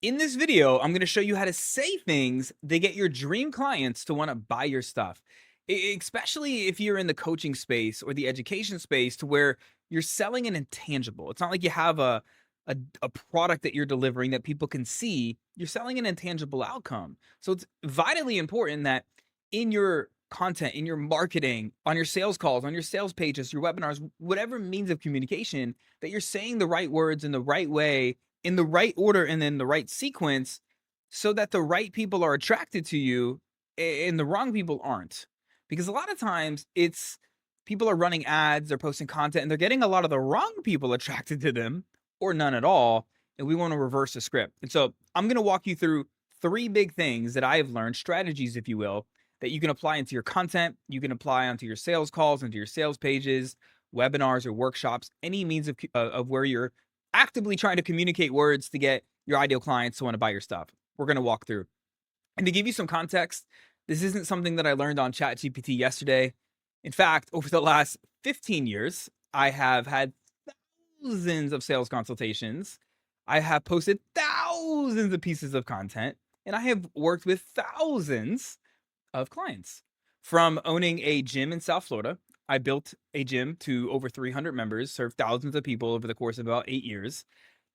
In this video, I'm going to show you how to say things that get your dream clients to want to buy your stuff. Especially if you're in the coaching space or the education space to where you're selling an intangible. It's not like you have a product that you're delivering that people can see. You're selling an intangible outcome. So it's vitally important that in your content, in your marketing, on your sales calls, on your sales pages, your webinars, whatever means of communication, that you're saying the right words in the right way, in the right order, and then the right sequence so that the right people are attracted to you and the wrong people aren't. Because a lot of times it's people are running ads, they're posting content, and they're getting a lot of the wrong people attracted to them or none at all. And we want to reverse the script. And so I'm going to walk you through three big things that I have learned, strategies, if you will, that you can apply into your content, you can apply onto your sales calls, into your sales pages, webinars, or workshops, any means of where you're actively trying to communicate words to get your ideal clients to want to buy your stuff. We're going to walk through. And to give you some context, this isn't something that I learned on ChatGPT yesterday. In fact, over the last 15 years, I have had thousands of sales consultations. I have posted thousands of pieces of content, and I have worked with thousands of clients. From owning a gym in South Florida, I built a gym to over 300 members, served thousands of people over the course of about 8 years,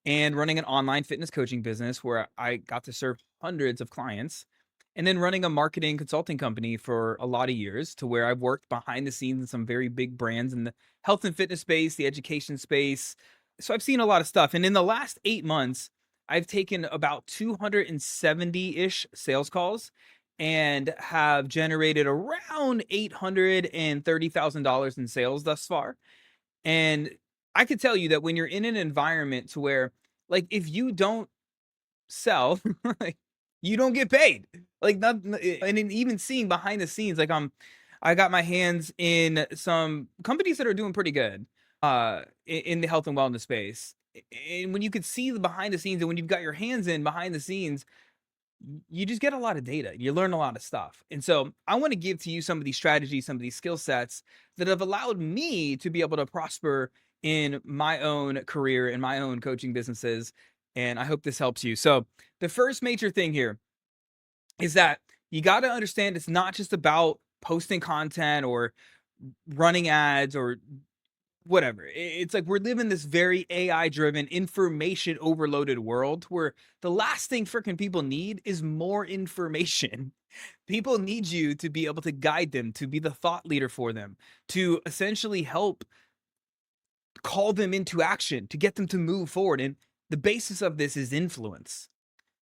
and running an online fitness coaching business where I got to serve hundreds of clients, and then running a marketing consulting company for a lot of years to where I've worked behind the scenes in some very big brands in the health and fitness space, the education space. So I've seen a lot of stuff. And in the last 8 months, I've taken about 270 ish sales calls and have generated around $830,000 in sales thus far. And I could tell you that when you're in an environment to where, like, if you don't sell, like, you don't get paid. Like, not, and then even seeing behind the scenes, like, I got my hands in some companies that are doing pretty good, in the health and wellness space. And when you could see the behind the scenes, and when you've got your hands in behind the scenes, you just get a lot of data. You learn a lot of stuff. And so I want to give to you some of these strategies, some of these skill sets that have allowed me to be able to prosper in my own career, in my own coaching businesses. And I hope this helps you. So the first major thing here is that you got to understand it's not just about posting content or running ads or whatever. It's like we're living this very AI driven, information overloaded world where the last thing freaking people need is more information. People need you to be able to guide them, to be the thought leader for them, to essentially help call them into action, to get them to move forward. And the basis of this is influence.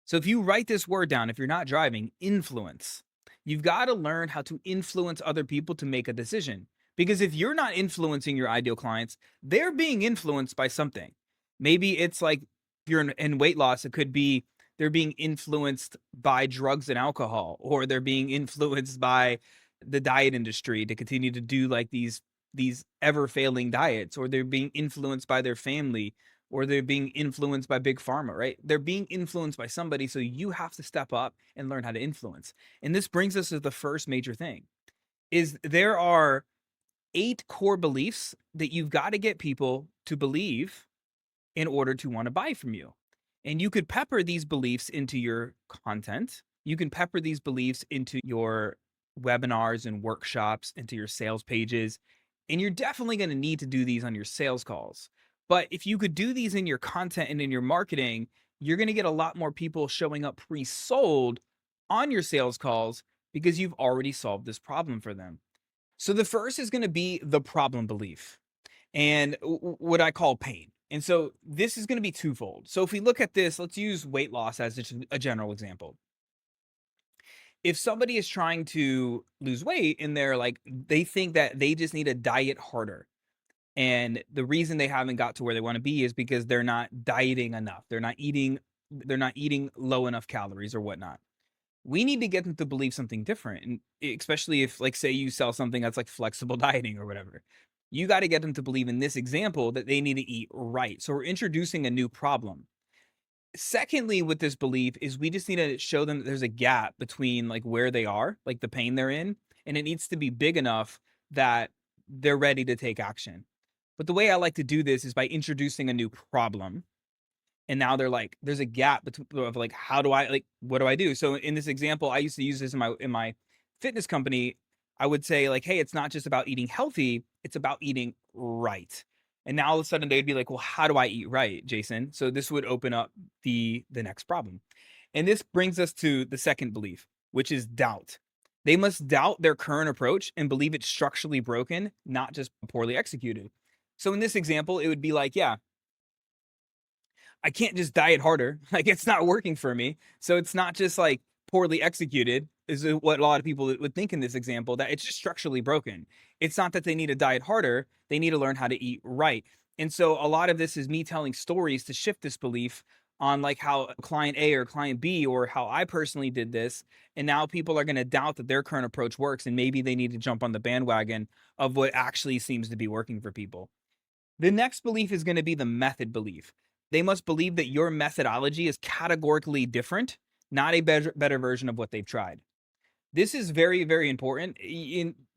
So if you write this word down, if you're not driving, influence, you've got to learn how to influence other people to make a decision. Because if you're not influencing your ideal clients, they're being influenced by something. Maybe it's like if you're in weight loss, it could be they're being influenced by drugs and alcohol, or they're being influenced by the diet industry to continue to do like these ever failing diets, or they're being influenced by their family, or they're being influenced by big pharma, right? They're being influenced by somebody. So you have to step up and learn how to influence. And this brings us to the first major thing is there are 8 core beliefs that you've got to get people to believe in order to want to buy from you. And you could pepper these beliefs into your content. You can pepper these beliefs into your webinars and workshops, into your sales pages. And you're definitely going to need to do these on your sales calls. But if you could do these in your content and in your marketing, you're going to get a lot more people showing up pre sold on your sales calls because you've already solved this problem for them. So the first is going to be the problem belief and what I call pain. And so this is going to be twofold. So if we look at this, let's use weight loss as just a general example. If somebody is trying to lose weight and they're like, they think that they just need to diet harder. And the reason they haven't got to where they want to be is because they're not dieting enough. They're not eating low enough calories or whatnot. We need to get them to believe something different. And especially if, like, say you sell something that's like flexible dieting or whatever, you got to get them to believe in this example that they need to eat right. So we're introducing a new problem. Secondly, with this belief is we just need to show them that there's a gap between like where they are, like the pain they're in, and it needs to be big enough that they're ready to take action. But the way I like to do this is by introducing a new problem. And now they're like, there's a gap between of like, how do I like, what do I do? So in this example, I used to use this in my fitness company. I would say like, hey, it's not just about eating healthy, it's about eating right. And now all of a sudden they'd be like, well, how do I eat right, Jason? So this would open up the next problem. And this brings us to the second belief, which is doubt. They must doubt their current approach and believe it's structurally broken, not just poorly executed. So in this example, it would be like, yeah, I can't just diet harder. Like it's not working for me. So it's not just like poorly executed, is what a lot of people would think in this example, that it's just structurally broken. It's not that they need to diet harder, they need to learn how to eat right. And so a lot of this is me telling stories to shift this belief on like how client A or client B or how I personally did this. And now people are going to doubt that their current approach works. And maybe they need to jump on the bandwagon of what actually seems to be working for people. The next belief is going to be the method belief. They must believe that your methodology is categorically different, not a better version of what they've tried. This is very, very important.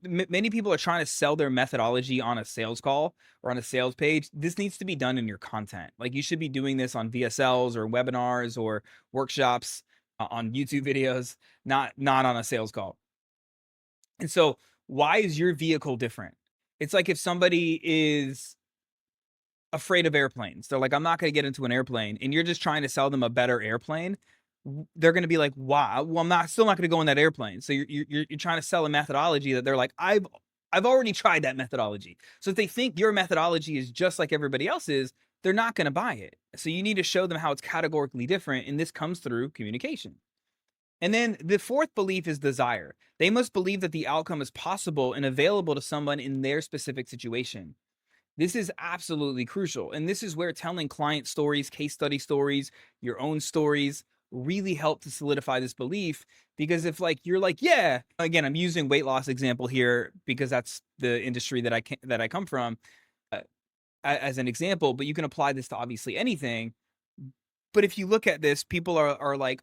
Many people are trying to sell their methodology on a sales call or on a sales page. This needs to be done in your content. Like you should be doing this on VSLs or webinars or workshops on YouTube videos, not on a sales call. And so, why is your vehicle different? It's like if somebody is afraid of airplanes. They're like, I'm not going to get into an airplane, and you're just trying to sell them a better airplane. They're going to be like, "Wow, well, I'm not still not going to go in that airplane." So you're trying to sell a methodology that they're like, I've already tried that methodology. So if they think your methodology is just like everybody else's, they're not going to buy it. So you need to show them how it's categorically different, and this comes through communication. And then the fourth belief is desire. They must believe that the outcome is possible and available to someone in their specific situation. This is absolutely crucial. And this is where telling client stories, case study stories, your own stories really help to solidify this belief. Because if like you're like, yeah, again, I'm using weight loss example here because that's the industry that I come from uh, as an example, but you can apply this to obviously anything. But if you look at this, people are like,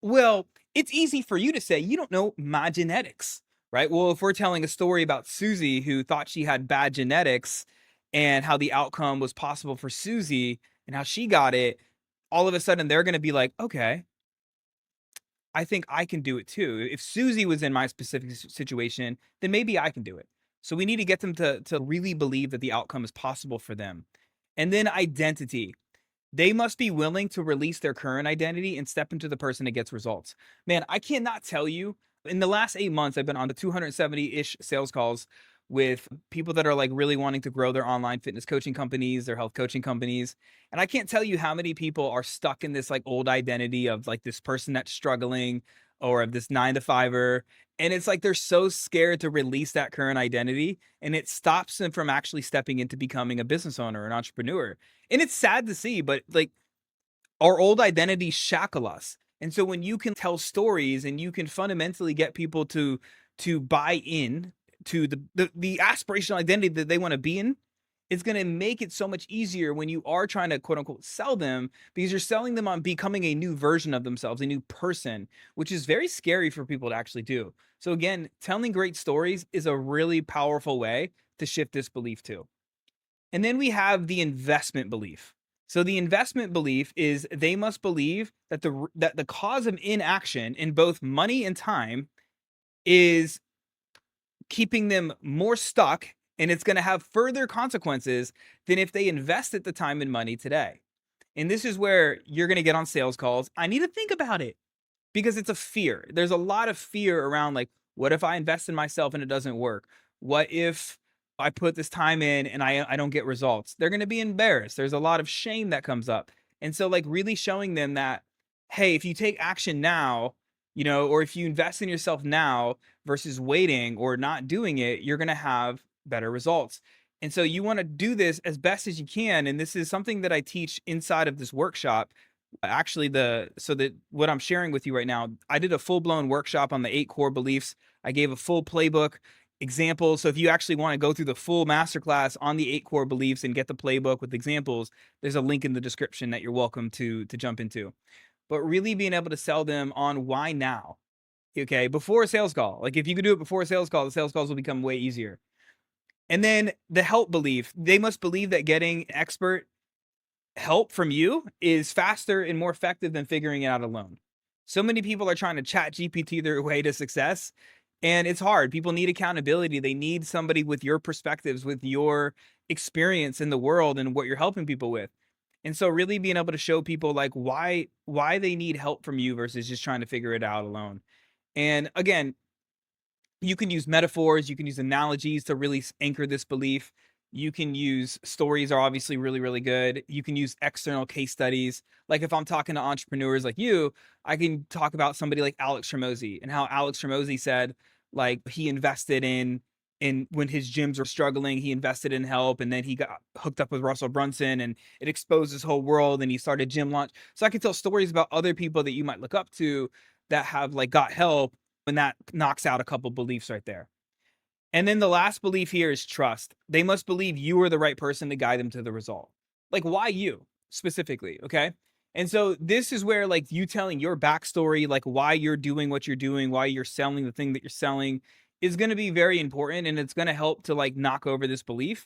well, it's easy for you to say, you don't know my genetics, right? Well, if we're telling a story about Susie who thought she had bad genetics and how the outcome was possible for Susie and how she got it, all of a sudden they're going to be like, okay, I think I can do it too. If Susie was in my specific situation, then maybe I can do it. So we need to get them to really believe that the outcome is possible for them. And then identity. They must be willing to release their current identity and step into the person that gets results. Man, I cannot tell you. In the last 8 months, I've been on the 270-ish sales calls with people that are like really wanting to grow their online fitness coaching companies, their health coaching companies. And I can't tell you how many people are stuck in this like old identity of like this person that's struggling or of this 9 to 5er. And it's like they're so scared to release that current identity, and it stops them from actually stepping into becoming a business owner or an entrepreneur. And it's sad to see, but like our old identities shackle us. And so when you can tell stories and you can fundamentally get people to buy in to the aspirational identity that they want to be in, it's going to make it so much easier when you are trying to quote unquote sell them, because you're selling them on becoming a new version of themselves, a new person, which is very scary for people to actually do. So again, telling great stories is a really powerful way to shift this belief too. And then we have the investment belief. So the investment belief is they must believe that the cause of inaction in both money and time is keeping them more stuck, and it's going to have further consequences than if they invested the time and money today. And this is where you're going to get on sales calls. I need to think about it because it's a fear. There's a lot of fear around like, what if I invest in myself and it doesn't work? What if I put this time in and I don't get results? They're going to be embarrassed. There's a lot of shame that comes up. And so like really showing them that, hey, if you take action now, or if you invest in yourself now versus waiting or not doing it, you're going to have better results. And so you want to do this as best as you can. And this is something that I teach inside of this workshop. Actually, so that what I'm sharing with you right now, I did a full-blown workshop on the 8 core beliefs. I gave a full playbook example. So if you actually want to go through the full masterclass on the 8 core beliefs and get the playbook with examples, there's a link in the description that you're welcome to jump into. But really being able to sell them on why now. Okay, before a sales call. Like if you could do it before a sales call, the sales calls will become way easier. And then the help belief. They must believe that getting expert help from you is faster and more effective than figuring it out alone. So many people are trying to chat GPT their way to success, and it's hard. People need accountability. They need somebody with your perspectives, with your experience in the world and what you're helping people with. And so really being able to show people like why they need help from you versus just trying to figure it out alone. And again, you can use metaphors, you can use analogies to really anchor this belief. You can use stories are obviously really, really good. You can use external case studies. Like if I'm talking to entrepreneurs like you, I can talk about somebody like Alex Hormozy and how Alex Hormozy said like he invested in when his gyms were struggling, he invested in help and then he got hooked up with Russell Brunson and it exposed his whole world and he started gym launch. So I can tell stories about other people that you might look up to that have like got help and that knocks out a couple beliefs right there. And then the last belief here is trust. They must believe you are the right person to guide them to the result. Like, why you specifically? Okay. And so this is where, like, you telling your backstory, like why you're doing what you're doing, why you're selling the thing that you're selling is going to be very important. And it's going to help to like knock over this belief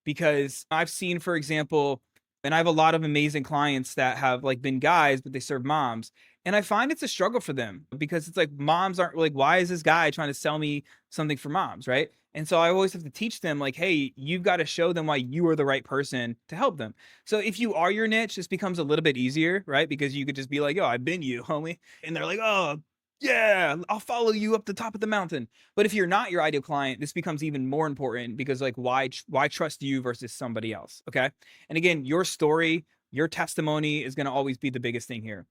because I've seen, for example, and I have a lot of amazing clients that have like been guys, but they serve moms. And I find it's a struggle for them because it's like moms aren't like, why is this guy trying to sell me something for moms? Right. And so I always have to teach them, like, hey, you've got to show them why you are the right person to help them. So if you are your niche, this becomes a little bit easier, right? Because you could just be like, yo, I've been you, homie. And they're like, oh, yeah, I'll follow you up the top of the mountain. But if you're not your ideal client, this becomes even more important because like why trust you versus somebody else, okay? And again, your story, your testimony is going to always be the biggest thing here.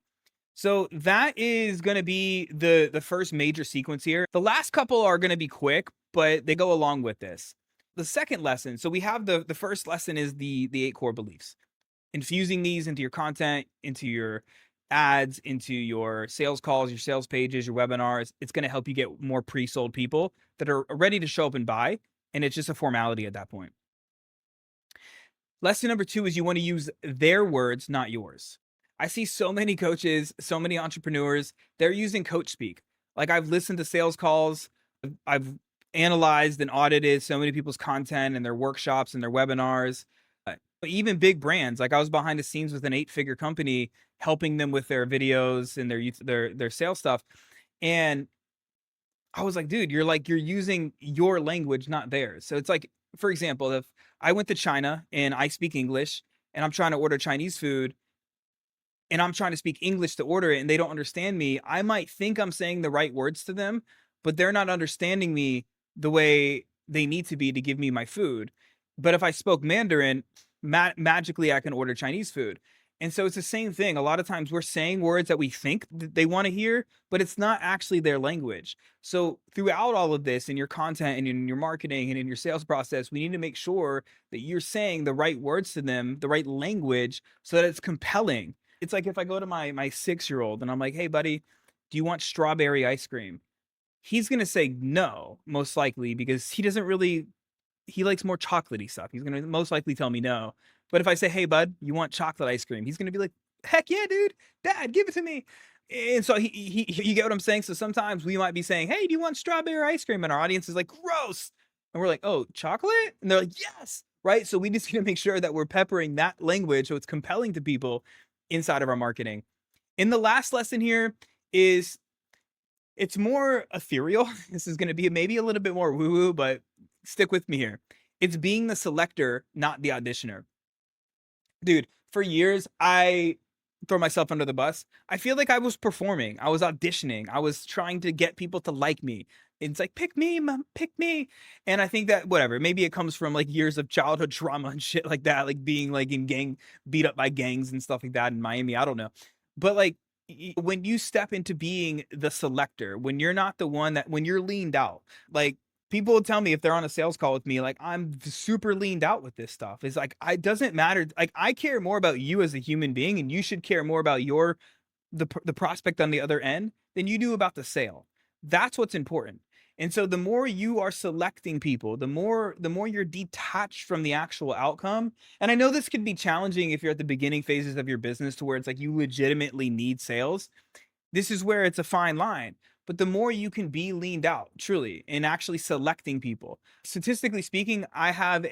So that is going to be the first major sequence here. The last couple are going to be quick, but they go along with this. The second lesson, so we have the first lesson is the 8 core beliefs. Infusing these into your content, into your ads, into your sales calls, your sales pages, your webinars. It's going to help you get more pre-sold people that are ready to show up and buy, and it's just a formality at that point. Lesson number 2 is you want to use their words, not yours. I see so many coaches, so many entrepreneurs, they're using coach speak. Like I've listened to sales calls, I've analyzed and audited so many people's content and their workshops and their webinars. But even big brands, like I was behind the scenes with an 8-figure company helping them with their videos and their sales stuff. And I was like, dude, you're using your language, not theirs. So it's like, for example, if I went to China and I speak English and I'm trying to order Chinese food and I'm trying to speak English to order it and they don't understand me, I might think I'm saying the right words to them, but they're not understanding me the way they need to be to give me my food. But if I spoke Mandarin, magically I can order Chinese food. And so it's the same thing. A lot of times we're saying words that we think they want to hear, but it's not actually their language. So throughout all of this in your content and in your marketing and in your sales process, we need to make sure that you're saying the right words to them, the right language so that it's compelling. It's like if I go to my 6-year-old and I'm like, "Hey buddy, do you want strawberry ice cream?" He's going to say no, most likely because he likes more chocolatey stuff. He's going to most likely tell me no. But if I say, "Hey bud, you want chocolate ice cream?" He's going to be like, "Heck yeah, dude. Dad, give it to me." And so you get what I'm saying? So sometimes we might be saying, "Hey, do you want strawberry ice cream?" And our audience is like, "Gross." And we're like, "Oh, chocolate?" And they're like, "Yes." Right? So we just got to make sure that we're peppering that language so it's compelling to people inside of our marketing. And the last lesson here is it's more ethereal. This is going to be maybe a little bit more woo woo, but stick with me here. It's being the selector, not the auditioner. Dude, for years, I throw myself under the bus. I feel like I was performing, I was auditioning, I was trying to get people to like me. It's like, pick me, mom, pick me. And I think that whatever, maybe it comes from like years of childhood trauma and shit like that, like being like in beat up by gangs and stuff like that in Miami. I don't know. But like when you step into being the selector, when you're not the one that, when you're leaned out, like people will tell me if they're on a sales call with me, like I'm super leaned out with this stuff. It's like, I doesn't matter. Like I care more about you as a human being and you should care more about the prospect on the other end than you do about the sale. That's what's important. And so the more you are selecting people, the more you're detached from the actual outcome. And I know this could be challenging if you're at the beginning phases of your business to where it's like you legitimately need sales. This is where it's a fine line. But the more you can be leaned out, truly, and actually selecting people. Statistically speaking, I have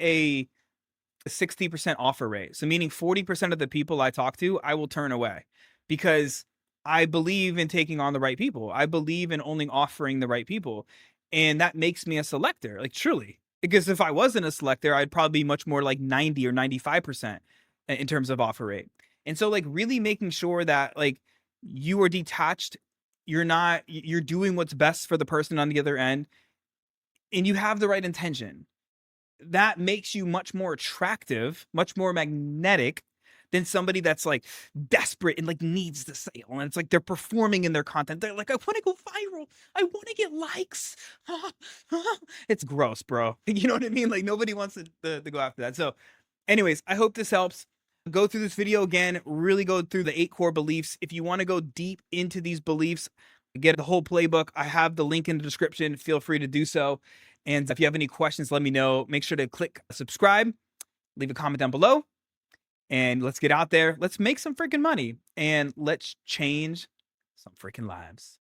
60% offer rate. So meaning 40% of the people I talk to, I will turn away because I believe in taking on the right people. I believe in only offering the right people. And that makes me a selector, like truly. Because if I wasn't a selector, I'd probably be much more like 90 or 95% in terms of offer rate. And so like really making sure that like you are detached, you're doing what's best for the person on the other end, and you have the right intention, that makes you much more attractive, much more magnetic than somebody that's like desperate and like needs the sale. And it's like they're performing in their content. They're like, I want to go viral. I want to get likes. It's gross, bro. You know what I mean? Like nobody wants to go after that. So, anyways, I hope this helps. Go through this video again, really go through the 8 core beliefs. If you want to go deep into these beliefs, get the whole playbook, I have the link in the description. Feel free to do so. And if you have any questions, let me know. Make sure to click subscribe, leave a comment down below, and let's get out there. Let's make some freaking money and let's change some freaking lives.